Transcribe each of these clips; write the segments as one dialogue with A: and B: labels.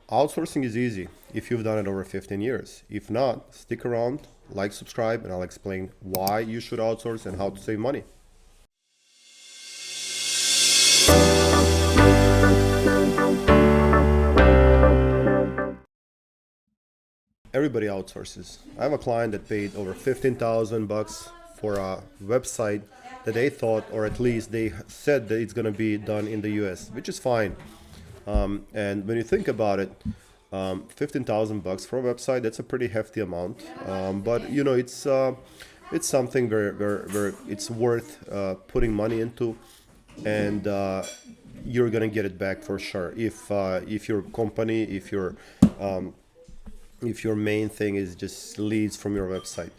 A: Outsourcing is easy if you've done it over 15 years. If not, stick around, like, subscribe, and I'll explain why you should outsource and how to save money. Everybody outsources. I have a client that paid over 15,000 bucks for a website that they thought, or at least they said that it's going to be done in the US, which is fine. And when you think about it, 15,000 bucks for a website, that's a pretty hefty amount. But you know, it's something very it's worth putting money into, and you're gonna get it back for sure. If your company, if your main thing is just leads from your website.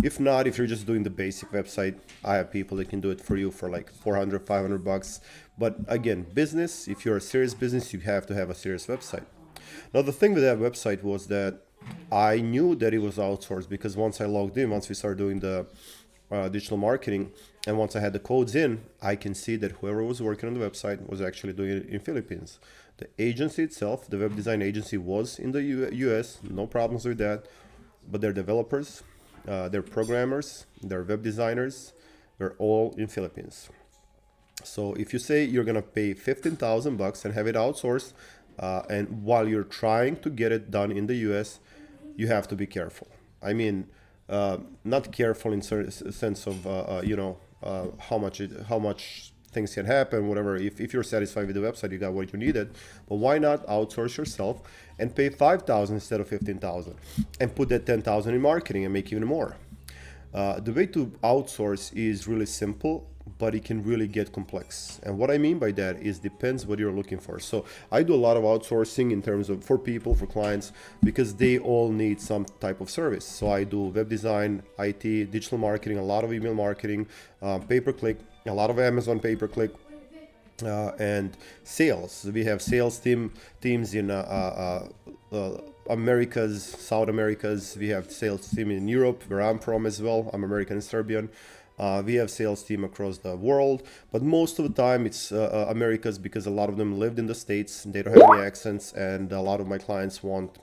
A: If not, if you're just doing the basic website, I have people that can do it for you for like 400, 500 bucks. But again, business, if you're a serious business, you have to have a serious website. Now, the thing with that website was that I knew that it was outsourced because once I logged in, once we started doing the digital marketing, and once I had the codes in, I can see that whoever was working on the website was actually doing it in Philippines. The agency itself, the web design agency, was in the US, no problems with that. But their developers, their programmers, their web designers, they're all in Philippines. So if you say you're gonna pay 15,000 bucks and have it outsourced, and while you're trying to get it done in the US, you have to be careful. I mean, not careful in sense of how much things can happen, whatever. If you're satisfied with the website, you got what you needed. But why not outsource yourself and pay 5,000 instead of 15,000, and put that 10,000 in marketing and make even more? The way to outsource is really simple, but it can really get complex. And what I mean by that is depends what you're looking for. So I do a lot of outsourcing in terms of for people, for clients, because they all need some type of service. So I do web design, IT, digital marketing, a lot of email marketing, pay-per-click, a lot of Amazon pay-per-click, and sales. We have sales teams in Americas, South Americas. We have sales team in Europe, where I'm from as well. I'm American and Serbian. We have sales team across the world, but most of the time it's Americas, because a lot of them lived in the States. They don't have any accents, and a lot of my clients want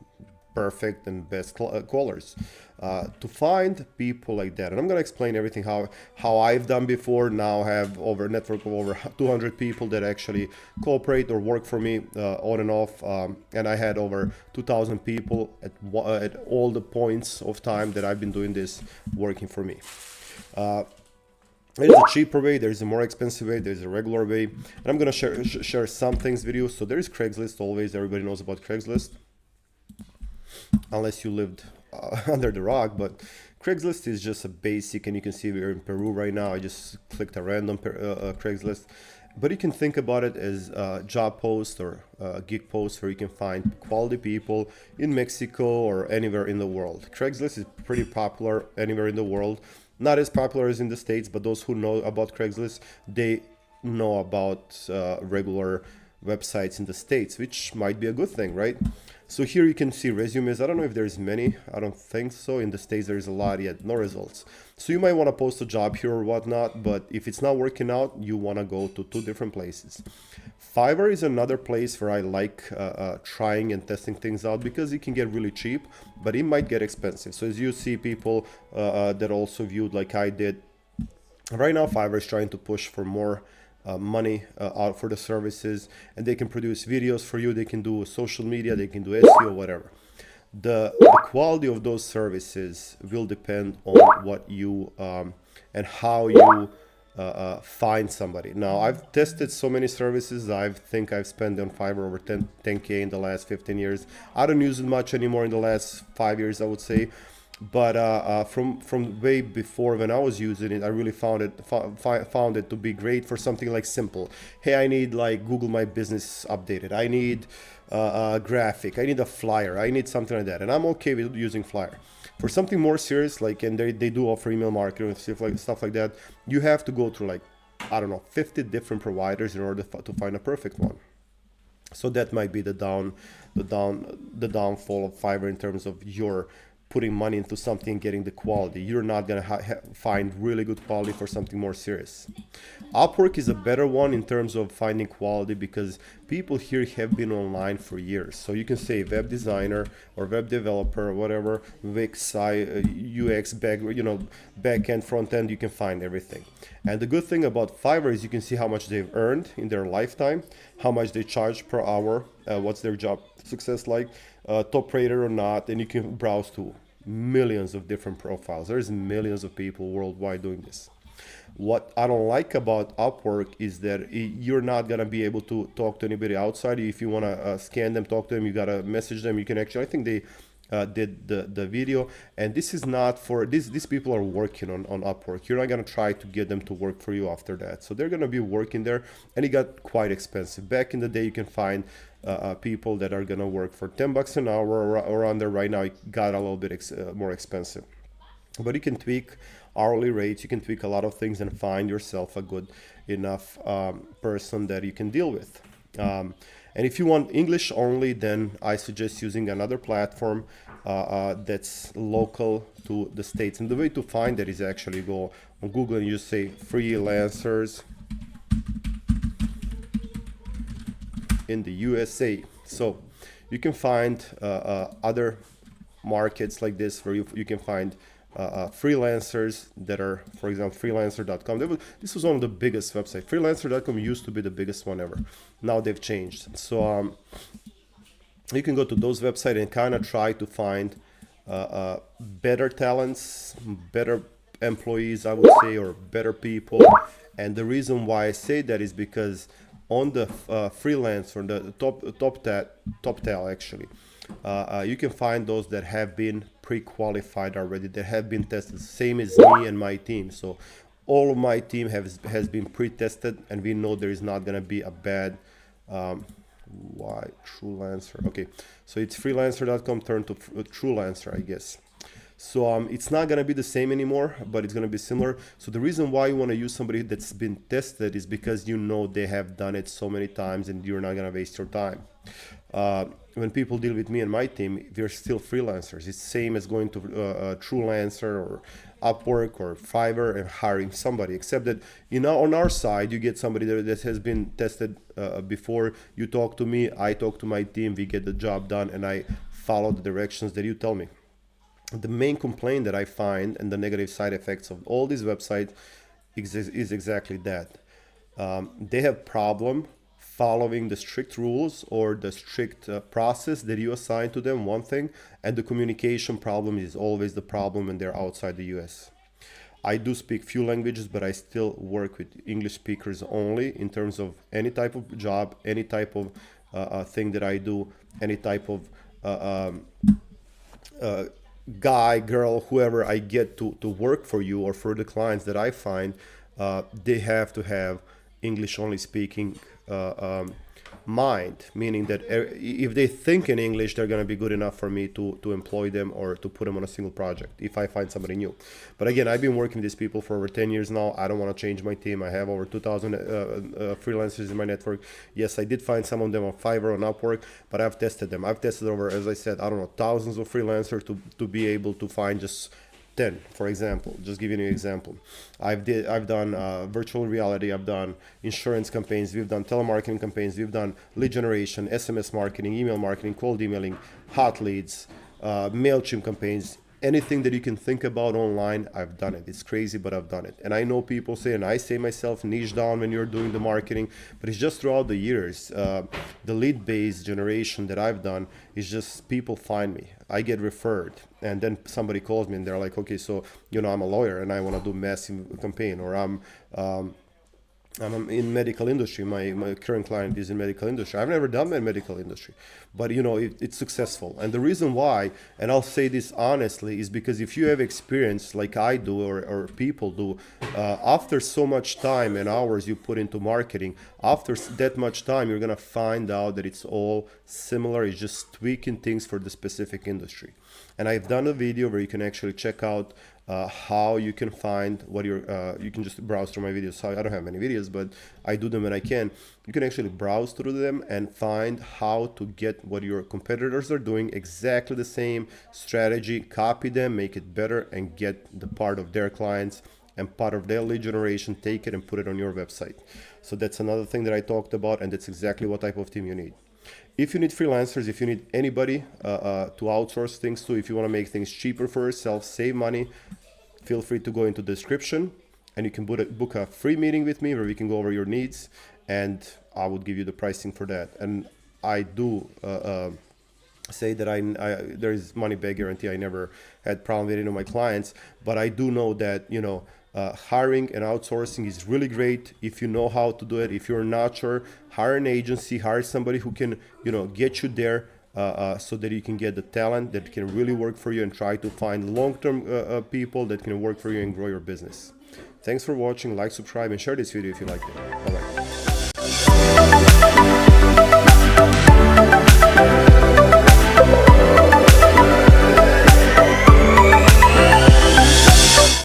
A: perfect and best callers. To find people like that, and I'm gonna explain everything how I've done before. Now I have over a network of over 200 people that actually cooperate or work for me on and off, and I had over 2,000 people at all the points of time that I've been doing this working for me. There's a cheaper way, there's a more expensive way, there's a regular way, and I'm gonna share some things with you. So there is Craigslist. Always, everybody knows about Craigslist, unless you lived under the rock. But Craigslist is just a basic, and you can see we're in Peru right now. I just clicked a random Craigslist, but you can think about it as a job post or a gig post where you can find quality people in Mexico or anywhere in the world. Craigslist is pretty popular anywhere in the world. Not as popular as in the States, but those who know about Craigslist, they know about regular websites in the States, which might be a good thing, right? So here you can see resumes. I don't know if there's many. I don't think so. In the States, there's a lot, yet no results. So you might want to post a job here or whatnot, but if it's not working out, you want to go to two different places. Fiverr is another place where I like trying and testing things out, because it can get really cheap, but it might get expensive. So as you see people that also viewed like I did, right now Fiverr is trying to push for more money out for the services, and they can produce videos for you, they can do social media, they can do SEO, whatever. The quality of those services will depend on what you and how you find somebody. Now, I've tested so many services. I think I've spent on Fiverr over 10K in the last 15 years. I don't use it much anymore in the last 5 years, I would say. But from way before, when I was using it, I really found it to be great for something like simple. Hey, I need like Google My Business updated. I need a graphic. I need a flyer. I need something like that, and I'm okay with using flyer. For something more serious, like, and they do offer email marketing and stuff like that, you have to go through like, I don't know, 50 different providers in order to find a perfect one. So that might be the downfall of Fiverr in terms of your putting money into something and getting the quality. You're not going to find really good quality for something more serious. Upwork is a better one in terms of finding quality because people here have been online for years. So you can say web designer or web developer or whatever, Wix, UX, back end, front end, you can find everything. And the good thing about Fiverr is you can see how much they've earned in their lifetime, how much they charge per hour, what's their job success like, top rated or not, and you can browse to millions of different profiles. There's millions of people worldwide doing this. What I don't like about Upwork is that you're not gonna be able to talk to anybody outside. If you wanna scan them, talk to them, you gotta message them. You can actually, I think they did the video, and this is not for these people are working on Upwork. You're not gonna try to get them to work for you after that, so they're gonna be working there, and it got quite expensive. Back in the day, you can find people that are gonna work for $10 an hour or under. Right now it got a little bit more expensive, but you can tweak hourly rates, you can tweak a lot of things and find yourself a good enough person that you can deal with. And if you want English only, then I suggest using another platform that's local to the States. And the way to find that is actually go on Google and you say freelancers in the USA. So you can find other markets like this where you can find freelancers that are, for example, freelancer.com. This was one of the biggest websites. Freelancer.com used to be the biggest one ever. Now they've changed. So you can go to those websites and kind of try to find better talents, better employees, I would say, or better people. And the reason why I say that is because on the freelancer, the top tab actually, you can find those that have been pre-qualified already, that have been tested, same as me and my team. So all of my team has been pre-tested, and we know there is not going to be a bad why Truelancer. Okay, so it's freelancer.com turned to Truelancer, I guess. So it's not going to be the same anymore, but it's going to be similar. So the reason why you want to use somebody that's been tested is because you know they have done it so many times and you're not going to waste your time. When people deal with me and my team, they're still freelancers. It's same as going to Truelancer or Upwork or Fiverr and hiring somebody, except that on our side, you get somebody that has been tested before. You talk to me, I talk to my team, we get the job done, and I follow the directions that you tell me. The main complaint that I find and the negative side effects of all these websites is exactly that. They have problem following the strict rules or the strict process that you assign to them, one thing, and the communication problem is always the problem when they're outside the US. I do speak few languages, but I still work with English speakers only in terms of any type of job, any type of thing that I do, any type of guy, girl, whoever I get to work for you or for the clients that I find, they have to have English only speaking mind, meaning that if they think in English, they're going to be good enough for me to employ them or to put them on a single project if I find somebody new. But again, I've been working with these people for over 10 years now. I don't want to change my team. I have over 2,000 freelancers in my network. Yes, I did find some of them on Fiverr, on Upwork, but I've tested them. I've tested over, as I said, I don't know, thousands of freelancers to be able to find just 10, for example. Just giving you an example. I've done virtual reality, I've done insurance campaigns, we've done telemarketing campaigns, we've done lead generation, SMS marketing, email marketing, cold emailing, hot leads, MailChimp campaigns. Anything that you can think about online, I've done it. It's crazy, but I've done it. And I know people say, and I say myself, niche down when you're doing the marketing, but it's just throughout the years. The lead-based generation that I've done is just people find me. I get referred, and then somebody calls me and they're like, okay, so, I'm a lawyer and I want to do massive campaign, or I'm in medical industry. My current client is in medical industry. I've never done my medical industry, but it's successful. And the reason why, and I'll say this honestly, is because if you have experience like I do or people do, after so much time and hours you put into marketing, after that much time, you're going to find out that it's all similar. It's just tweaking things for the specific industry. And I've done a video where you can actually check out how you can find what you can just browse through my videos. So I don't have many videos, but I do them when I can. You can actually browse through them and find how to get what your competitors are doing, exactly the same strategy, copy them, make it better, and get the part of their clients and part of their lead generation, take it and put it on your website. So that's another thing that I talked about, and that's exactly what type of team you need. If you need freelancers, if you need anybody to outsource things to, if you want to make things cheaper for yourself, save money, feel free to go into the description and you can book a free meeting with me where we can go over your needs, and I would give you the pricing for that. And I do say that there is money back guarantee. I never had problem with any of my clients, but I do know that hiring and outsourcing is really great if you know how to do it. If you're not sure, hire an agency, hire somebody who can get you there, so that you can get the talent that can really work for you, and try to find long-term people that can work for you and grow your business. Thanks for watching. Like, subscribe, and share this video if you liked it. Bye.